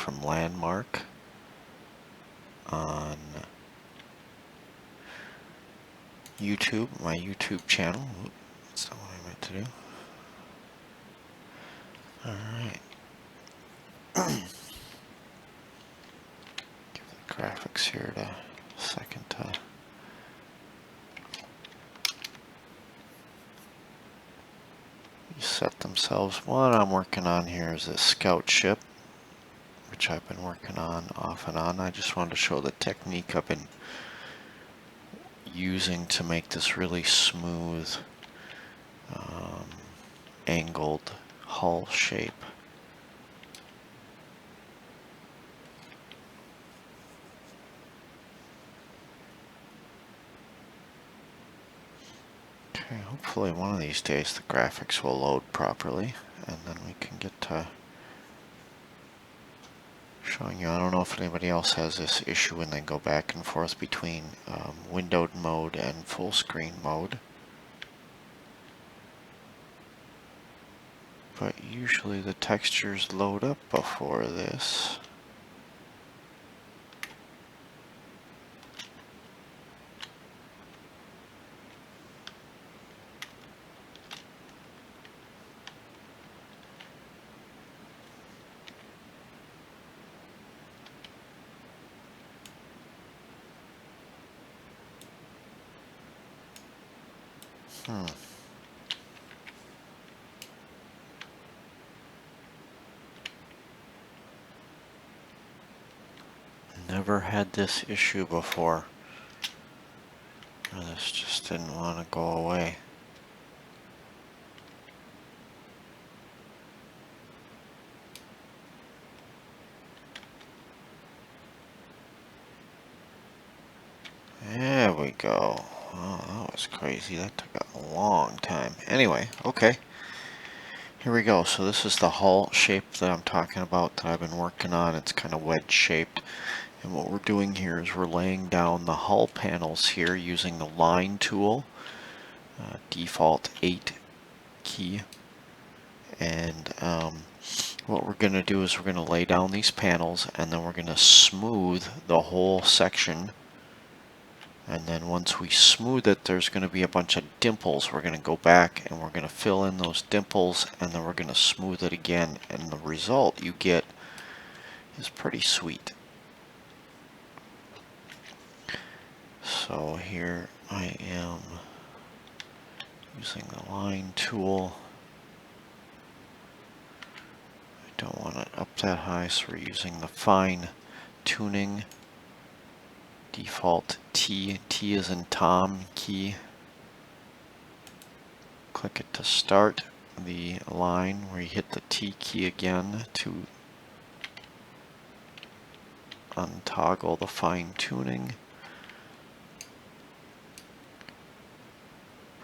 from Landmark on YouTube, my YouTube channel. That's not what I meant to do. Alright. Give the graphics here a second to set themselves. What I'm working on here is this scout ship, which I've been working on off and on. I just wanted to show the technique I've been using to make this really smooth angled hull shape. Okay, hopefully one of these days the graphics will load properly and then we can get to showing you. I don't know if anybody else has this issue when they go back and forth between windowed mode and full screen mode. But usually the textures load up before this. Never had this issue before. This just didn't want to go away. There we go. Oh, that was crazy. That took a long time. Anyway, okay. Here we go. So this is the hull shape that I'm talking about that I've been working on. It's kind of wedge shaped. And what we're doing here is we're laying down the hull panels here using the line tool, default 8 key. And what we're going to do is we're going to lay down these panels and then we're going to smooth the whole section. And then once we smooth it, there's going to be a bunch of dimples. We're going to go back and we're going to fill in those dimples and then we're going to smooth it again. And the result you get is pretty sweet. So here I am using the line tool. I don't want it up that high, so we're using the fine tuning. Default T is in Tom key. Click it to start the line where you hit the T key again to untoggle the fine tuning.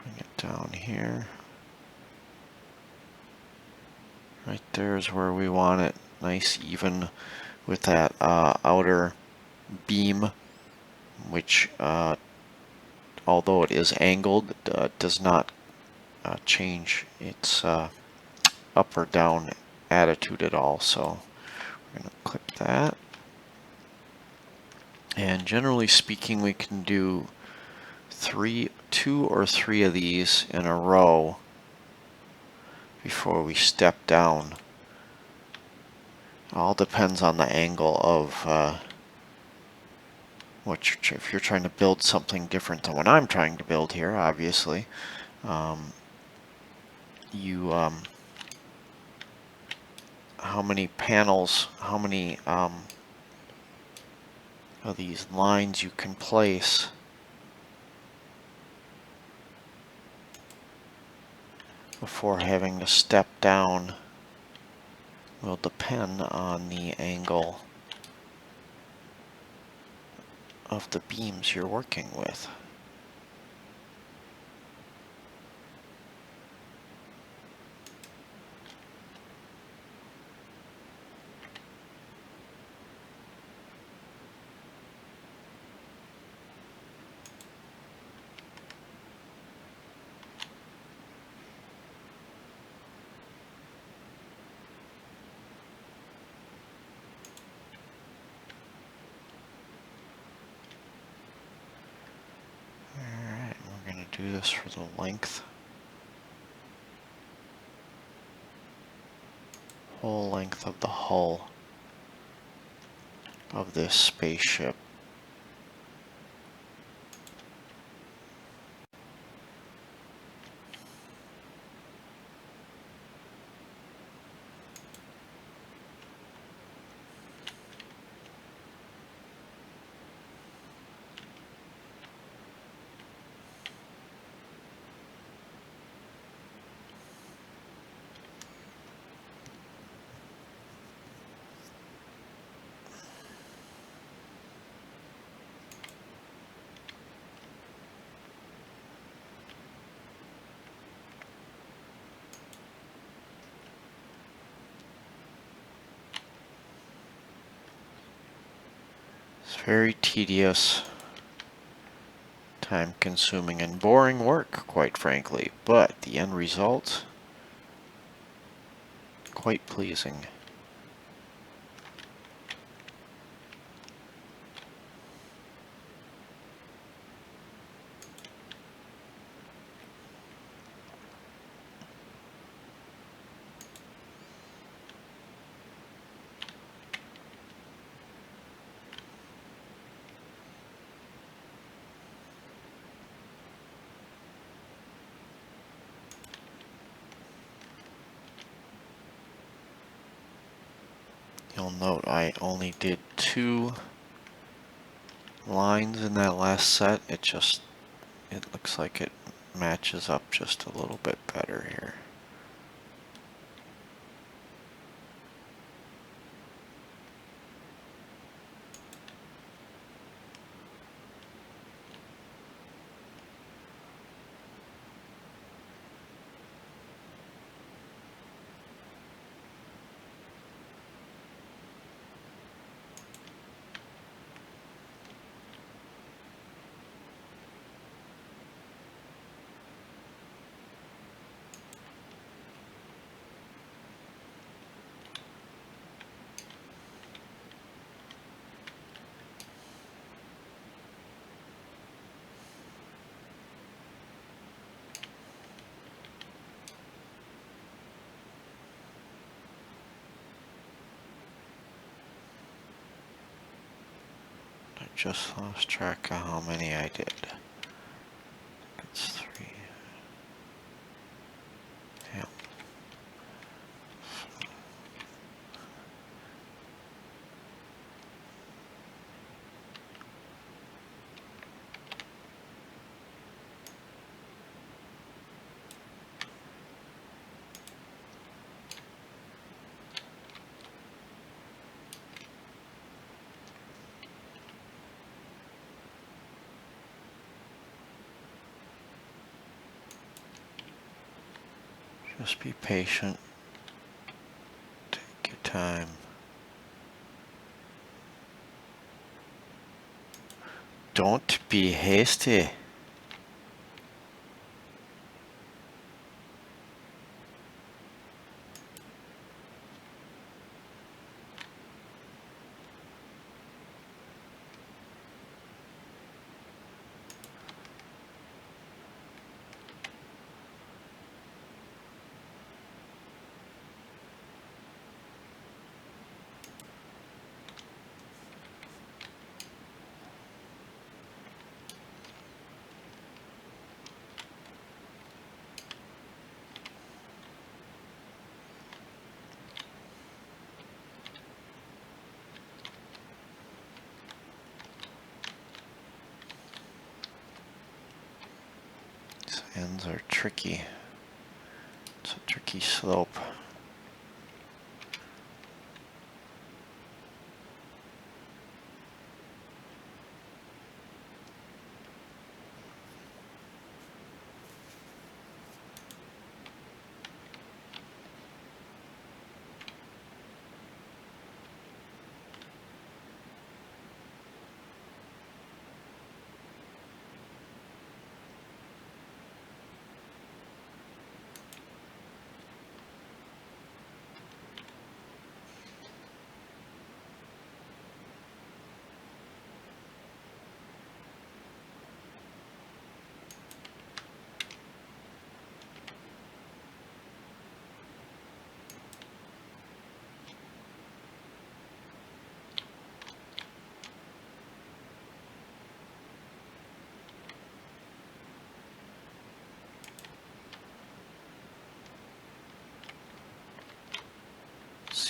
Bring it down here. Right there is where we want it. Nice even with that outer beam, which although it is angled, does not change its up or down attitude at all. So we're going to click that. And generally speaking, we can do 2 or 3 of these in a row before we step down. All depends on the angle of if you're trying to build something different than what I'm trying to build here, obviously. How many panels, how many of these lines you can place before having to step down will depend on the angle of the beams you're working with. do this for the length. Whole length of the hull of this spaceship. It's very tedious, time-consuming, and boring work, quite frankly, but the end result, quite pleasing. You'll note I only did 2 lines in that last set. It looks like it matches up just a little bit better here. I just lost track of how many I did. It's 3. Yeah. Just be patient. Take your time. Don't be hasty. These ends are tricky. It's a tricky slope.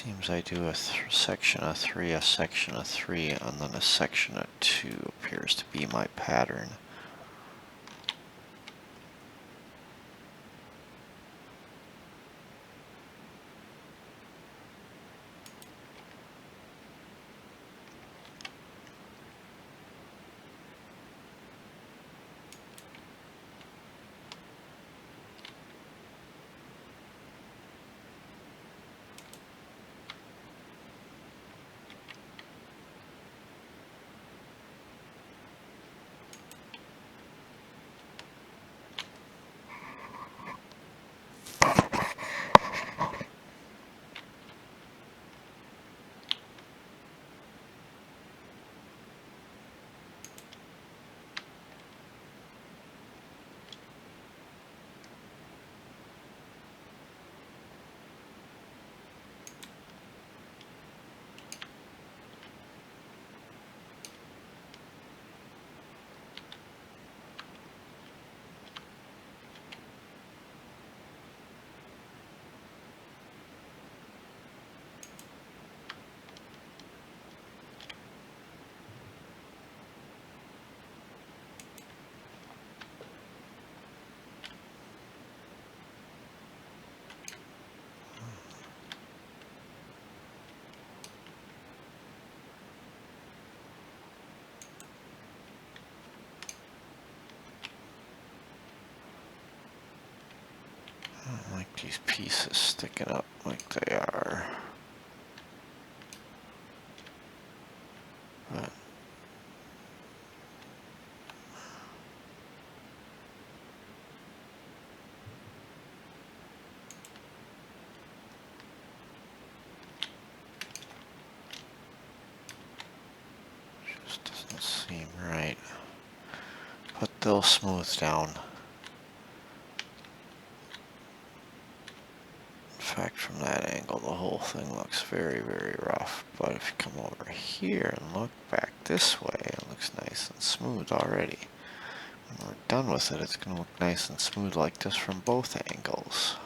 Seems I do a section of 3, a section of 3, and then a section of 2 appears to be my pattern. I don't like these pieces sticking up like they are. But just doesn't seem right. But they'll smooth down. In fact, from that angle, the whole thing looks very, very rough. But if you come over here and look back this way, it looks nice and smooth already. When we're done with it, it's going to look nice and smooth like this from both angles.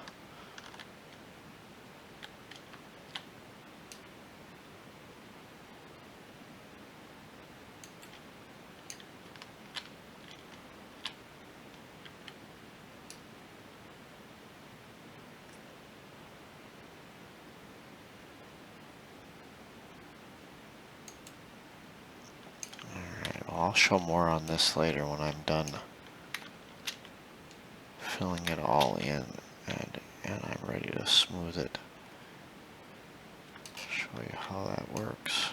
I'll show more on this later when I'm done filling it all in and I'm ready to smooth it. Show you how that works.